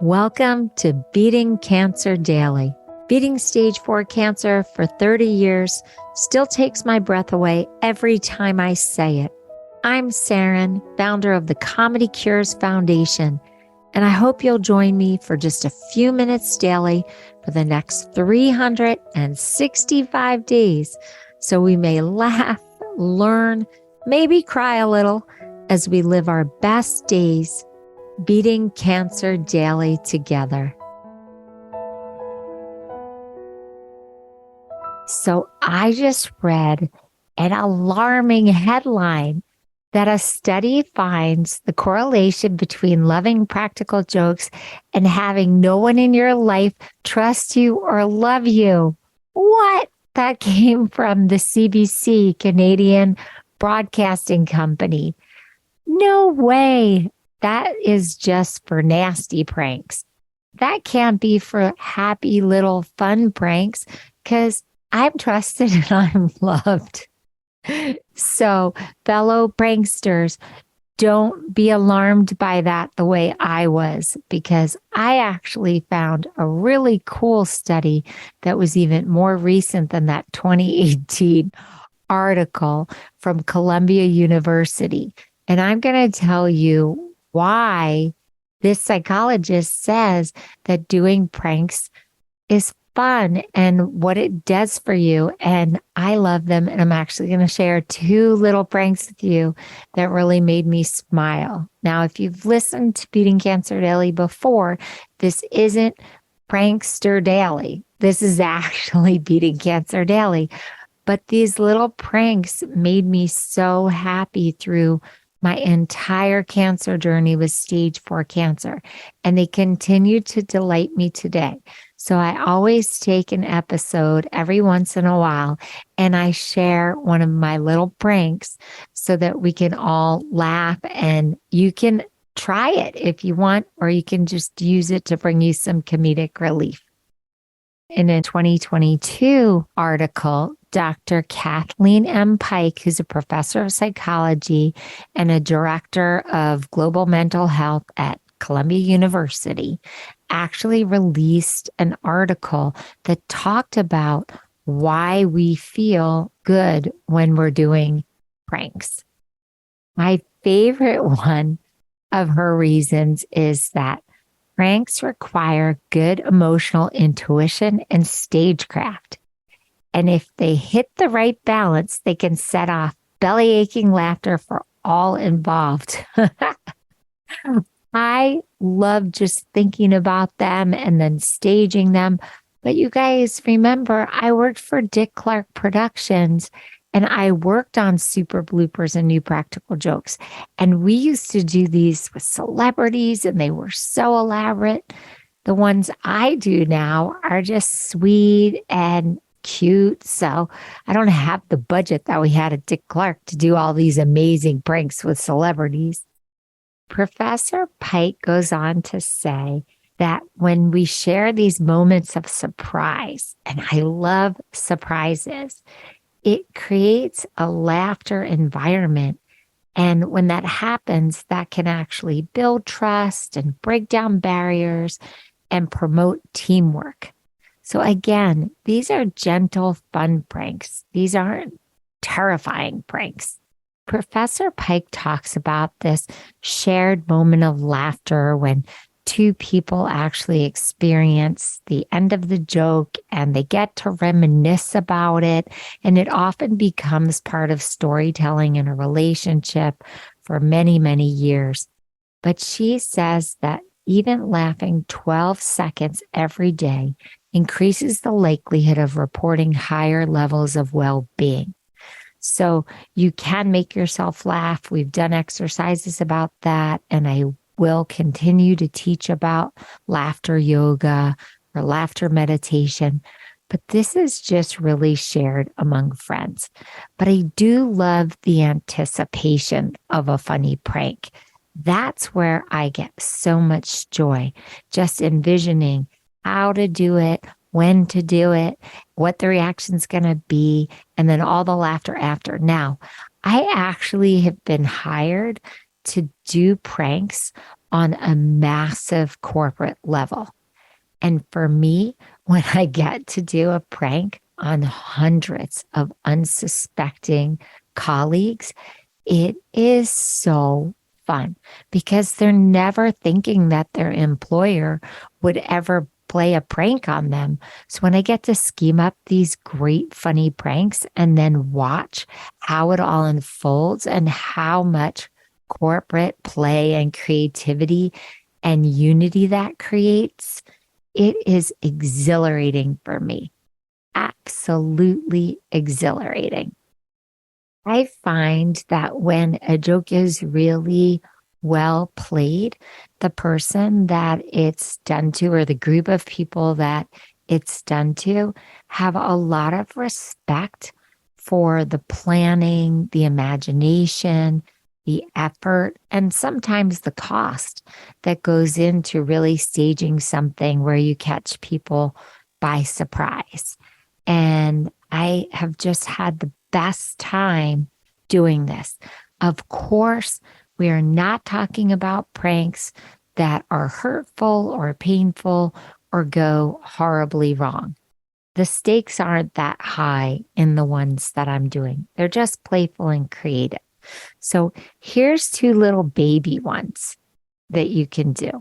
Welcome to Beating Cancer Daily. Beating stage 4 cancer for 30 years still takes my breath away every time I say it. I'm Saranne, founder of the Comedy Cures Foundation, and I hope you'll join me for just a few minutes daily for the next 365 days so we may laugh, learn, maybe cry a little as we live our best days beating cancer daily together. So I just read an alarming headline that a study finds the correlation between loving practical jokes and having no one in your life trust you or love you. What? That came from the CBC, Canadian Broadcasting Company. No way. That is just for nasty pranks. That can't be for happy little fun pranks because I'm trusted and I'm loved. So, fellow pranksters, don't be alarmed by that the way I was, because I actually found a really cool study that was even more recent than that 2018 article from Columbia University. And I'm going to tell you why this psychologist says that doing pranks is fun and what it does for you. And I love them. And I'm actually going to share 2 little pranks with you that really made me smile. Now, if you've listened to Beating Cancer Daily before, this isn't Prankster Daily. This is actually Beating Cancer Daily. But these little pranks made me so happy through my entire cancer journey with stage 4 cancer, and they continue to delight me today. So I always take an episode every once in a while and I share one of my little pranks so that we can all laugh, and you can try it if you want, or you can just use it to bring you some comedic relief. In a 2022 article, Dr. Kathleen M. Pike, who's a professor of psychology and a director of global mental health at Columbia University, actually released an article that talked about why we feel good when we're doing pranks. My favorite one of her reasons is that pranks require good emotional intuition and stagecraft. And if they hit the right balance, they can set off belly-aching laughter for all involved. I love just thinking about them and then staging them. But you guys remember, I worked for Dick Clark Productions, and I worked on super bloopers and new practical jokes. And we used to do these with celebrities, and they were so elaborate. The ones I do now are just sweet and cute. So I don't have the budget that we had at Dick Clark to do all these amazing pranks with celebrities. Professor Pike goes on to say that when we share these moments of surprise, and I love surprises, it creates a laughter environment. And when that happens, that can actually build trust and break down barriers and promote teamwork. So again, these are gentle, fun pranks. These aren't terrifying pranks. Professor Pike talks about this shared moment of laughter when 2 people actually experience the end of the joke and they get to reminisce about it. And it often becomes part of storytelling in a relationship for many, many years. But she says that even laughing 12 seconds every day increases the likelihood of reporting higher levels of well-being. So you can make yourself laugh. We've done exercises about that, and I will continue to teach about laughter yoga or laughter meditation. But this is just really shared among friends. But I do love the anticipation of a funny prank. That's where I get so much joy, just envisioning how to do it, when to do it, what the reaction's going to be, and then all the laughter after. Now, I actually have been hired to do pranks on a massive corporate level. And for me, when I get to do a prank on hundreds of unsuspecting colleagues, it is so fun because they're never thinking that their employer would ever play a prank on them. So when I get to scheme up these great, funny pranks and then watch how it all unfolds and how much corporate play and creativity and unity that creates, it is exhilarating for me. Absolutely exhilarating. I find that when a joke is really well played, the person that it's done to or the group of people that it's done to have a lot of respect for the planning, the imagination, the effort, and sometimes the cost that goes into really staging something where you catch people by surprise. And I have just had the best time doing this. Of course, we are not talking about pranks that are hurtful or painful or go horribly wrong. The stakes aren't that high in the ones that I'm doing. They're just playful and creative. So here's two little baby ones that you can do.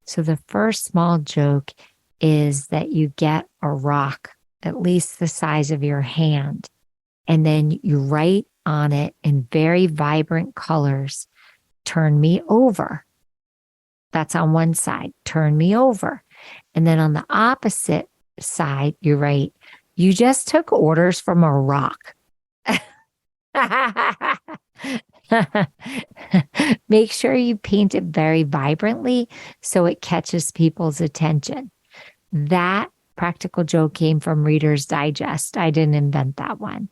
So the first small joke is that you get a rock, at least the size of your hand, and then you write on it in very vibrant colors, "Turn me over." That's on one side, "Turn me over." And then on the opposite side, you write, "You just took orders from a rock." Make sure you paint it very vibrantly so it catches people's attention. That practical joke came from Reader's Digest. I didn't invent that one.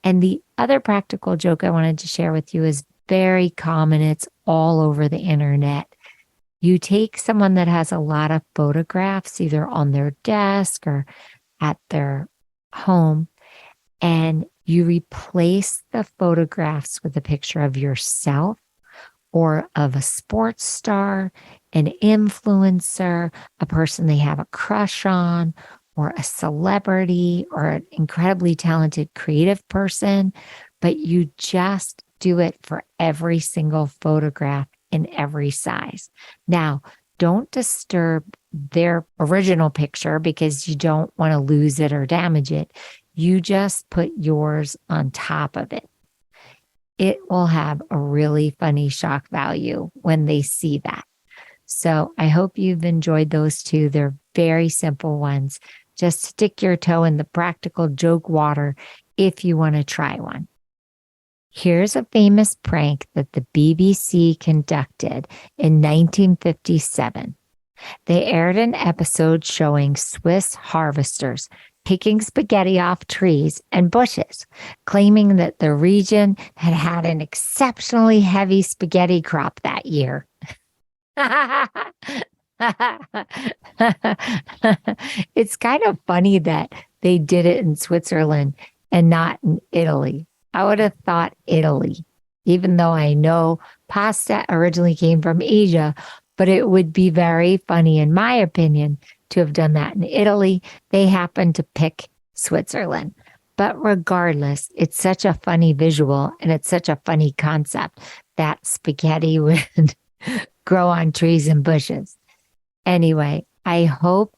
And the other practical joke I wanted to share with you is very common. It's all over the internet. You take someone that has a lot of photographs, either on their desk or at their home, and you replace the photographs with a picture of yourself or of a sports star, an influencer, a person they have a crush on, or a celebrity, or an incredibly talented creative person, but you just do it for every single photograph in every size. Now, don't disturb their original picture because you don't want to lose it or damage it. You just put yours on top of it. It will have a really funny shock value when they see that. So I hope you've enjoyed those two. They're very simple ones. Just stick your toe in the practical joke water if you want to try one. Here's a famous prank that the BBC conducted in 1957. They aired an episode showing Swiss harvesters picking spaghetti off trees and bushes, claiming that the region had had an exceptionally heavy spaghetti crop that year. It's kind of funny that they did it in Switzerland and not in Italy. I would have thought Italy, even though I know pasta originally came from Asia, but it would be very funny, in my opinion, to have done that in Italy. They happened to pick Switzerland. But regardless, it's such a funny visual and it's such a funny concept that spaghetti would grow on trees and bushes. Anyway, I hope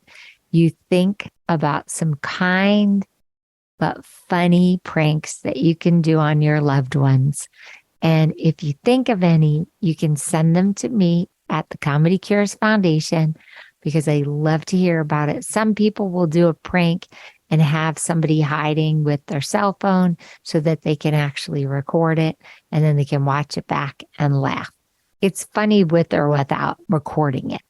you think about some kind but funny pranks that you can do on your loved ones. And if you think of any, you can send them to me at the Comedy Cures Foundation because I love to hear about it. Some people will do a prank and have somebody hiding with their cell phone so that they can actually record it and then they can watch it back and laugh. It's funny with or without recording it.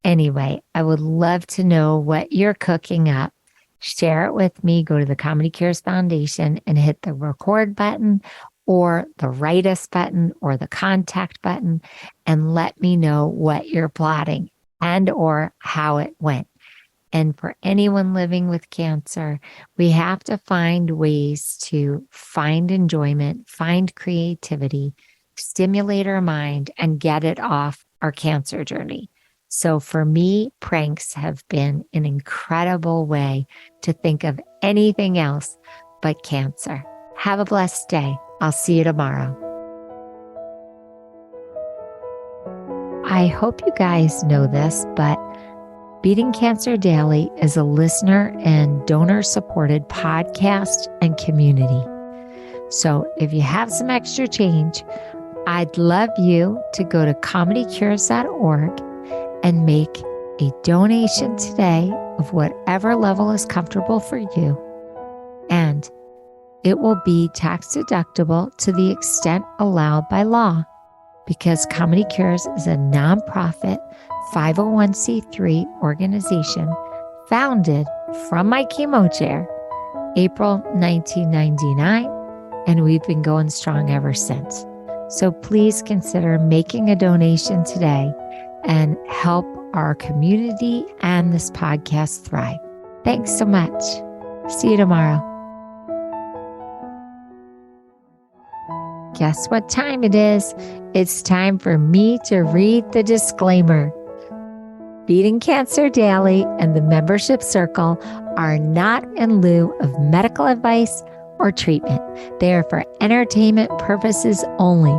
Anyway, I would love to know what you're cooking up. Share it with me. Go to the Comedy Cures Foundation and hit the record button or the write us button or the contact button and let me know what you're plotting and or how it went. And for anyone living with cancer, we have to find ways to find enjoyment, find creativity, stimulate our mind and get it off our cancer journey. So for me, pranks have been an incredible way to think of anything else but cancer. Have a blessed day. I'll see you tomorrow. I hope you guys know this, but Beating Cancer Daily is a listener and donor-supported podcast and community. So if you have some extra change, I'd love you to go to comedycures.org and make a donation today of whatever level is comfortable for you. And it will be tax deductible to the extent allowed by law, because Comedy Cures is a nonprofit 501c3 organization founded from my chemo chair, April 1999, and we've been going strong ever since. So please consider making a donation today and help our community and this podcast thrive. Thanks so much. See you tomorrow. Guess what time it is? It's time for me to read the disclaimer. Beating Cancer Daily and the membership circle are not in lieu of medical advice or treatment. They are for entertainment purposes only.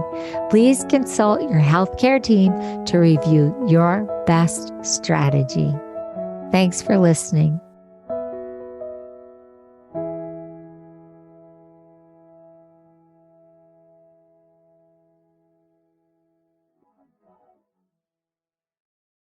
Please consult your healthcare team to review your best strategy. Thanks for listening.